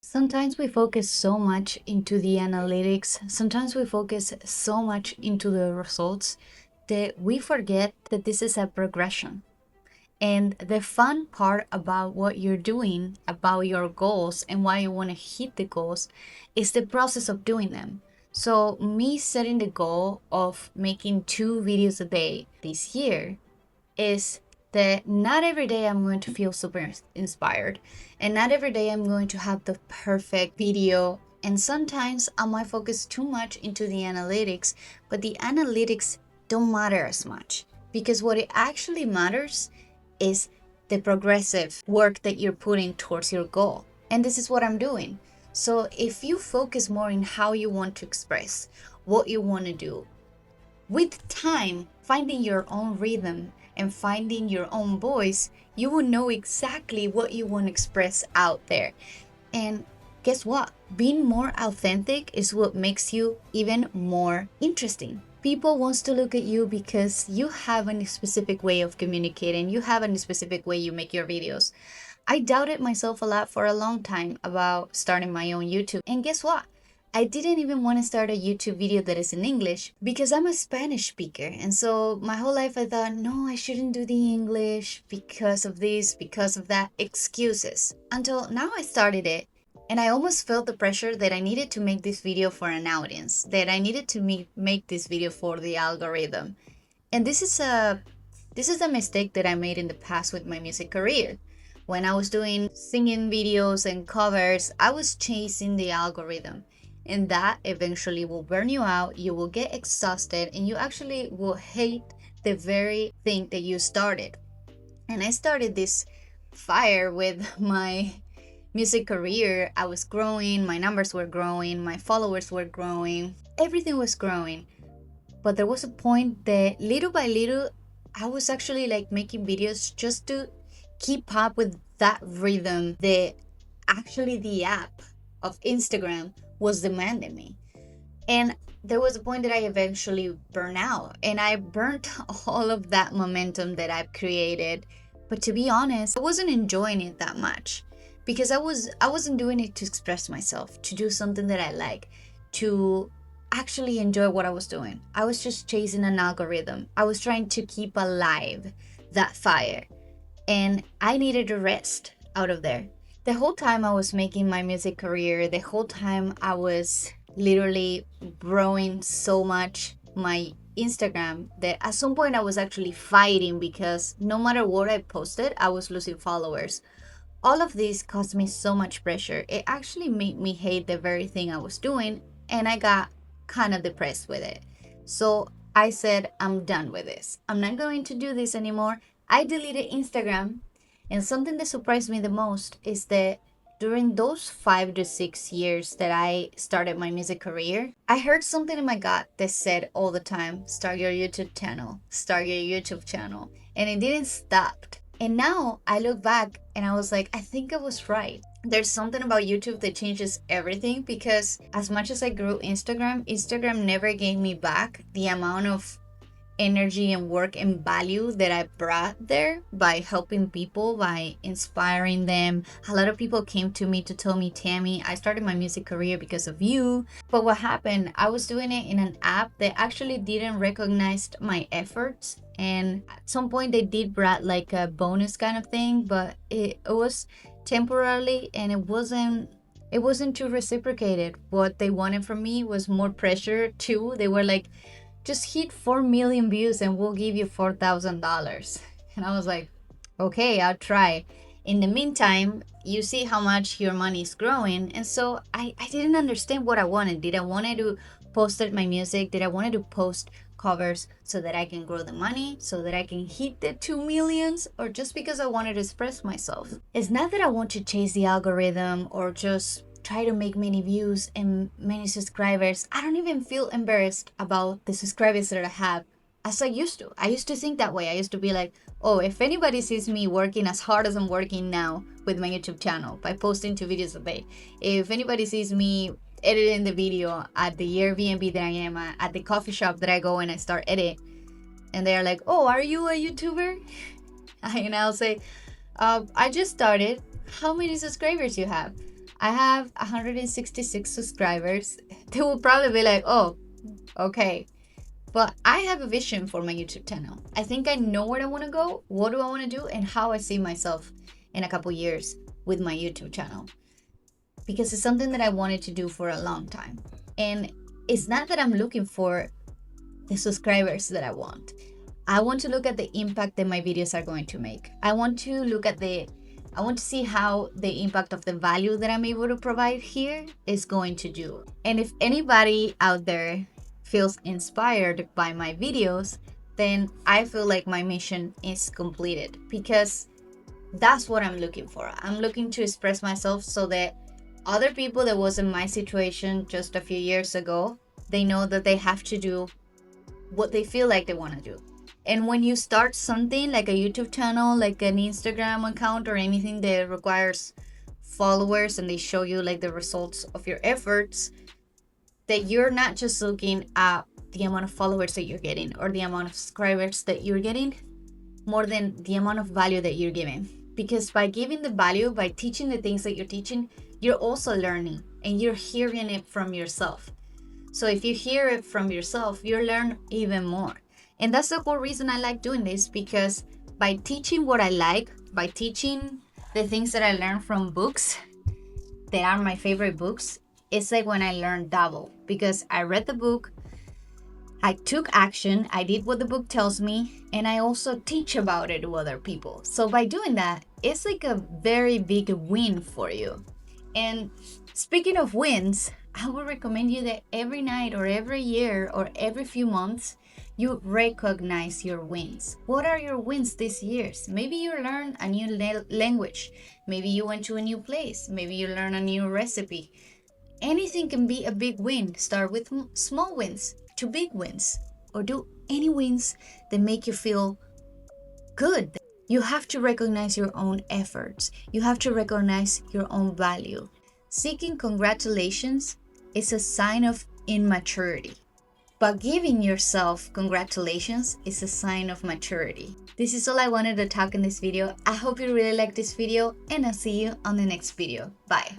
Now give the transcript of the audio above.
Sometimes we focus so much into the analytics, sometimes we focus so much into the results that we forget that this is a progression. And the fun part about what you're doing, about your goals and why you want to hit the goals, is the process of doing them. So, me setting the goal of making 2 videos a day this year is that not every day I'm going to feel super inspired, and not every day I'm going to have the perfect video. And sometimes I might focus too much into the analytics, but the analytics don't matter as much because what it actually matters is the progressive work that you're putting towards your goal. And this is what I'm doing. So if you focus more in how you want to express, what you want to do, with time, finding your own rhythm and finding your own voice, you will know exactly what you want to express out there. And guess what? Being more authentic is what makes you even more interesting. People wants to look at you because you have a specific way of communicating, you have a specific way you make your videos. I doubted myself a lot for a long time about starting my own YouTube. And guess what? I didn't even want to start a YouTube video that is in English because I'm a Spanish speaker. And so my whole life I thought, no, I shouldn't do the English because of this, because of that, excuses. Until now I started it and I almost felt the pressure that I needed to make this video for an audience, that I needed to make this video for the algorithm. And this is a mistake that I made in the past with my music career. When I was doing singing videos and covers, I was chasing the algorithm. And that eventually will burn you out, you will get exhausted, and you actually will hate the very thing that you started. And I started this fire with my music career. I was growing, my numbers were growing, my followers were growing, everything was growing. But there was a point that little by little, I was actually like making videos just to keep up with that rhythm that actually the app of Instagram was demanding me. And there was a point that I eventually burned out and I burnt all of that momentum that I've created. But to be honest, I wasn't enjoying it that much because I wasn't doing it to express myself, to do something that I like, to actually enjoy what I was doing. I was just chasing an algorithm. I was trying to keep alive that fire and I needed a rest out of there. The whole time I was making my music career, the whole time I was literally growing so much my Instagram that at some point I was actually fighting because no matter what I posted, I was losing followers. All of this caused me so much pressure. It actually made me hate the very thing I was doing, and I got kind of depressed with it. So I said, I'm done with this. I'm not going to do this anymore. I deleted Instagram, and something that surprised me the most is that during those 5 to 6 years that I started my music career, I heard something in my gut that said all the time, start your YouTube channel, start your YouTube channel. And it didn't stop. And now I look back and I was like, I think I was right. There's something about YouTube that changes everything because as much as I grew Instagram never gave me back the amount of energy and work and value that I brought there by helping people, by inspiring them. A lot of people came to me to tell me, Tammy, I started my music career because of you. But what happened, I was doing it in an app that actually didn't recognize my efforts. And at some point they did brought like a bonus kind of thing, but it was temporarily and it wasn't too reciprocated. What they wanted from me was more pressure too. They were like, just hit 4 million views and we'll give you $4,000. And I was like, okay, I'll try. In the meantime, you see how much your money is growing. And so I didn't understand what I wanted. Did I want to post my music? Did I want to post covers so that I can grow the money, so that I can hit the 2 millions, or just because I wanted to express myself? It's not that I want to chase the algorithm or just try to make many views and many subscribers. I don't even feel embarrassed about the subscribers that I have as I used to. I used to think that way. I used to be like, oh, if anybody sees me working as hard as I'm working now with my YouTube channel by posting 2 videos a day, if anybody sees me editing the video at the Airbnb that I am at the coffee shop that I go and I start edit, and they're like, oh, are you a YouTuber? And I'll say, I just started. How many subscribers you have? I have 166 subscribers. They will probably be like, oh, okay. But I have a vision for my YouTube channel. I think I know where I want to go, what do I want to do, and how I see myself in a couple years with my YouTube channel. Because it's something that I wanted to do for a long time. And it's not that I'm looking for the subscribers that I want. I want to look at the impact that my videos are going to make. I want to see how the impact of the value that I'm able to provide here is going to do. And if anybody out there feels inspired by my videos, then I feel like my mission is completed, because that's what I'm looking for. I'm looking to express myself so that other people that was in my situation just a few years ago, they know that they have to do what they feel like they want to do. And when you start something like a YouTube channel, like an Instagram account, or anything that requires followers and they show you like the results of your efforts, that you're not just looking at the amount of followers that you're getting or the amount of subscribers that you're getting, more than the amount of value that you're giving. Because by giving the value, by teaching the things that you're teaching, you're also learning and you're hearing it from yourself. So if you hear it from yourself, you learn even more. And that's the whole reason I like doing this, because by teaching what I like, by teaching the things that I learned from books that are my favorite books, it's like when I learned double, because I read the book, I took action, I did what the book tells me, and I also teach about it to other people. So by doing that, it's like a very big win for you. And speaking of wins, I would recommend you that every night or every year or every few months, you recognize your wins. What are your wins this year? Maybe you learned a new language. Maybe you went to a new place. Maybe you learned a new recipe. Anything can be a big win. Start with small wins to big wins, or do any wins that make you feel good. You have to recognize your own efforts. You have to recognize your own value. Seeking congratulations is a sign of immaturity, but giving yourself congratulations is a sign of maturity. This is all I wanted to talk in this video. I hope you really liked this video, and I'll see you on the next video. Bye.